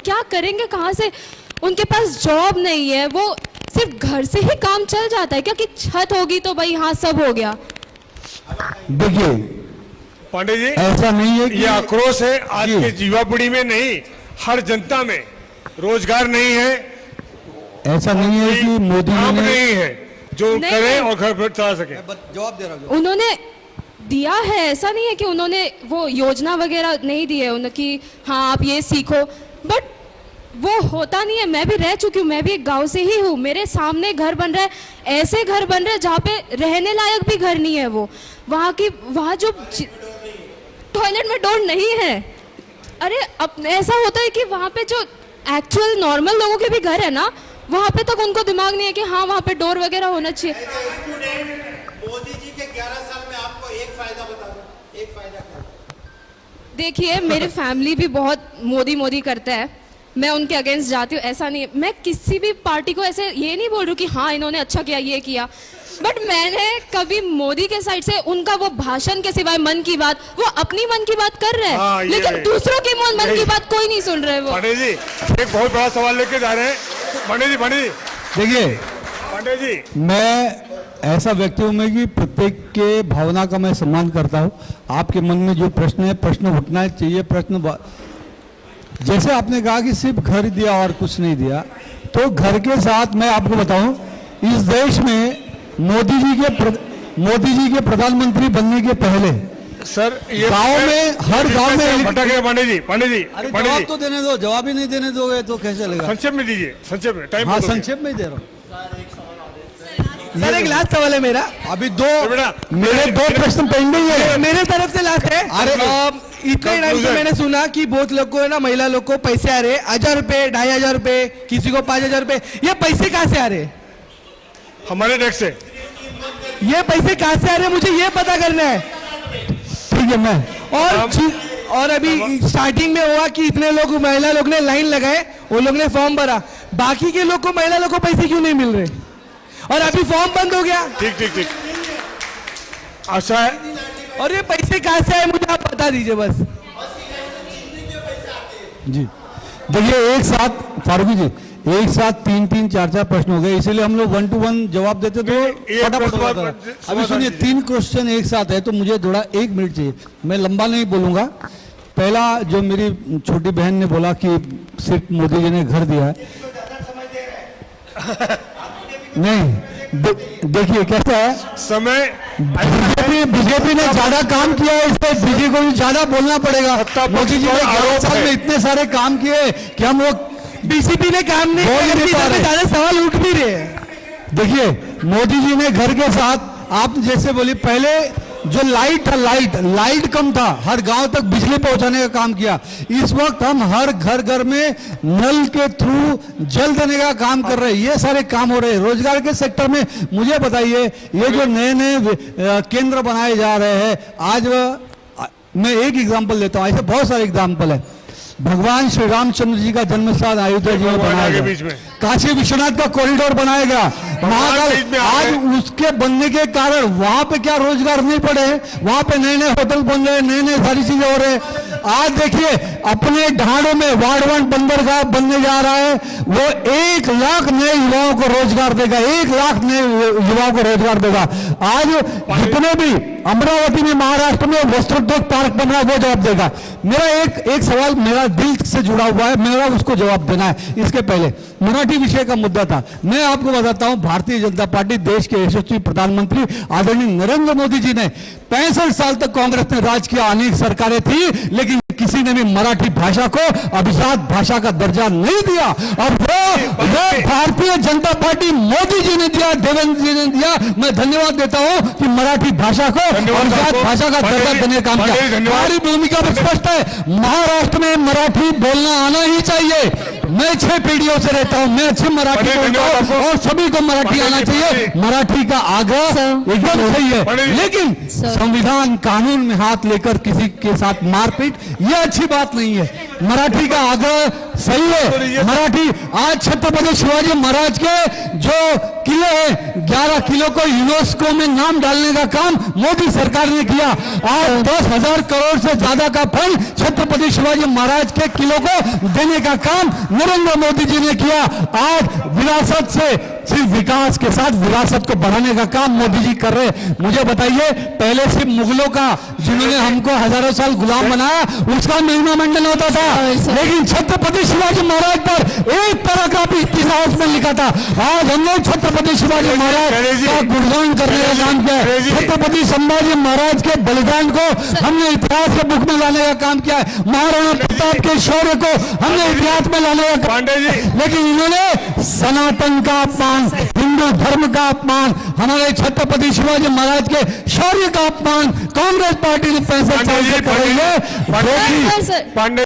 क्या करेंगे कहाँ से? उनके पास जॉब नहीं है, वो सिर्फ घर से ही काम चल जाता है क्या कि छत होगी तो भाई हाँ सब हो गया? देखिए पांडे जी, ऐसा नहीं है कि ये आक्रोश है आज के युवा पीढ़ी में नहीं, हर जनता में। रोजगार नहीं है, ऐसा नहीं है कि मोदी काम जी ने नहीं है जो नहीं, करें नहीं। और घर पर चला सके। जवाब दे रहा हूँ। उन्होंने दिया है, ऐसा नहीं है कि उन्होंने वो योजना वगैरह नहीं दी है उनकी, हाँ आप ये सीखो, बट वो होता नहीं है। मैं भी रह चुकी हूँ, मैं भी एक गांव से ही हूँ, मेरे सामने घर बन रहा है, ऐसे घर बन रहे हैं जहाँ पे रहने लायक भी घर नहीं है। वो वहाँ जो टॉयलेट में डोर नहीं है। अरे अब ऐसा होता है कि वहाँ पे जो एक्चुअल नॉर्मल लोगों के भी घर है ना, वहाँ पे तक उनको दिमाग नहीं है कि हाँ वहाँ पे डोर वगैरह होना चाहिए। मोदी जी के 11 साल में आपको एक फायदा बता दो, एक फायदा क्या? देखिए मेरी फैमिली भी बहुत मोदी करता है, मैं उनके अगेंस्ट जाती हूँ, ऐसा नहीं है। मैं किसी भी पार्टी को ऐसे ये नहीं बोल रही कि हाँ इन्होंने अच्छा किया ये किया, बट मैंने कभी मोदी के साइड से उनका वो भाषण के सिवाय मन की बात, वो अपनी मन की बात कर रहे हैं, हाँ, लेकिन दूसरों की मन की बात कोई नहीं सुन रहे। वो पांडे जी एक बहुत बड़ा सवाल लेके जा रहे हैं। पांडे जी देखिए पांडे जी, मैं ऐसा व्यक्ति हूं मैं कि प्रत्येक के भावना का मैं सम्मान करता हूं। आपके मन में जो प्रश्न है, प्रश्न उठना चाहिए। जैसे आपने कहा कि सिर्फ घर दिया और कुछ नहीं दिया, तो घर के साथ मैं आपको बताऊं, इस देश में मोदी जी के प्रधानमंत्री बनने के पहले सर ये गांव में, हर गांव में भटक गए। पांडे जी अरे जवाब तो देने दो, जवाब ही नहीं देने दोगे तो कैसे लगेगा? संक्षेप में दीजिए, संक्षेप में टाइम। हाँ संक्षेप में ही दे रहा हूँ सर। एक लास्ट सवाल है मेरा, अभी मेरे दो प्रश्न पेंडिंग है मेरे तरफ से लास्ट है। अरे इतने टाइम से मैंने सुना कि बहुत लोग को है ना, महिला लोग को पैसे आ रहे 1000 रुपए, 2500 रुपए, किसी को 5000 रुपए। ये पैसे कहाँ से आ रहे? हमारे टैक्स से। ये पैसे कहाँ से आ रहे मुझे ये पता करना है। ठीक है मैं और अभी स्टार्टिंग में हुआ कि इतने लोग, महिला लोग ने लाइन लगाए, वो लोग ने फॉर्म भरा, बाकी के लोग को, महिला लोग को पैसे क्यों नहीं मिल रहे? और अभी फॉर्म बंद हो गया। ठीक आशा है। और ये पैसे कहाँ से आए मुझे आप बता दीजिए बस। जी देखिए, एक साथ फारूकी जी, एक साथ 3-3, 4-4 प्रश्न हो गए, इसीलिए हम लोग 1 to 1 जवाब देते तो फटाफट होता था। अभी सुनिए, 3 क्वेश्चन एक साथ है तो मुझे थोड़ा 1 मिनट चाहिए, मैं लंबा नहीं बोलूंगा। पहला जो मेरी छोटी बहन ने बोला कि सिर्फ मोदी जी ने घर दिया है, नहीं देखिए कैसा है, समय बीजेपी ने ज्यादा काम किया है, इससे बीजेपी को भी ज्यादा बोलना पड़ेगा। मोदी जी ने 11 साल में इतने सारे काम किए कि हम वो बीजेपी ने काम नहीं किया, ज्यादा सवाल उठ भी रहे हैं। देखिए मोदी जी ने घर के साथ, आप जैसे बोली, पहले जो लाइट था, लाइट कम था, हर गांव तक बिजली पहुंचाने का काम किया। इस वक्त हम हर घर में नल के थ्रू जल देने का काम कर रहे हैं। ये सारे काम हो रहे हैं। रोजगार के सेक्टर में मुझे बताइए, ये जो नए केंद्र बनाए जा रहे हैं, आज मैं एक एग्जांपल देता हूं, ऐसे बहुत सारे एग्जांपल है। भगवान श्री रामचंद्र जी का जन्म स्थान अयोध्या जी में बनाया गया, काशी विश्वनाथ का कॉरिडोर बनाया गया, महाकाल, आज उसके बनने के कारण वहां पे क्या रोजगार नहीं पड़े, वहां पे नए होटल बन रहे, नए सारी चीजें हो रहे। आज देखिए अपने ढाणों में वार्ड 1 बंदरगाह बनने जा रहा है, वो 1 लाख नए युवाओं को रोजगार देगा, 1 लाख नए युवाओं को रोजगार देगा। आज जितने भी अमरावती में, महाराष्ट्र में वस्त्रोद्योग पार्क बन रहा है, वो जवाब देगा। मेरा एक सवाल मेरा दिल से जुड़ा हुआ है, मेरा उसको जवाब देना है। इसके पहले मराठी विषय का मुद्दा था। मैं आपको बताता हूं, भारतीय जनता पार्टी, देश के यशस्वी प्रधानमंत्री आदरणीय नरेंद्र मोदी जी ने 65 साल तक कांग्रेस ने राज किया, अनेक सरकारें थी, लेकिन किसी ने भी मराठी भाषा को अभिजात भाषा का दर्जा नहीं दिया। और वो भारतीय जनता पार्टी मोदी जी ने दिया, देवेंद्र जी ने दिया। मैं धन्यवाद देता हूं कि मराठी भाषा को अभिजात भाषा का दर्जा देने का काम किया। हमारी भूमिका स्पष्ट है, महाराष्ट्र में मराठी बोलना आना ही चाहिए। मैं 6 पीढ़ियों से रहता हूं, मैं अच्छी मराठी बोलता हूं और सभी को मराठी आना चाहिए। मराठी का आग्रह एकदम सही है, लेकिन संविधान कानून में हाथ लेकर किसी के साथ मारपीट, यह अच्छी बात नहीं है। मराठी का आग्रह सही है। मराठी आज छत्रपति शिवाजी महाराज के जो किले हैं 11 किलो को यूनेस्को में नाम डालने का काम मोदी सरकार ने किया। आज 10,000 करोड़ से ज्यादा का फंड छत्रपति शिवाजी महाराज के किलों को देने का काम नरेंद्र मोदी जी ने किया। आज विरासत से सिर्फ विकास के साथ विरासत को बढ़ाने का काम मोदी जी कर रहे हैं। मुझे बताइए, पहले सिर्फ मुगलों का जिन्होंने हमको हजारों साल गुलाम बनाया उसका महिमा मंडन होता था, लेकिन छत्रपति शिवाजी महाराज पर एक तरह का भी इतिहास में लिखा था। आज हम लोग छत्रपति शिवाजी महाराज का गुणगान करने का काम किया है। छत्रपति संभाजी महाराज के बलिदान को हमने इतिहास के बुक में लाने का काम किया है। महाराणा प्रताप के शौर्य को हमने इतिहास में लाने का काम, लेकिन इन्होंने सनातन का अपमान, हिंदू धर्म का अपमान, हमारे छत्रपति शिवाजी महाराज के शौर्य का अपमान कांग्रेस पार्टी ने 65 साल से कर रही है। पांडे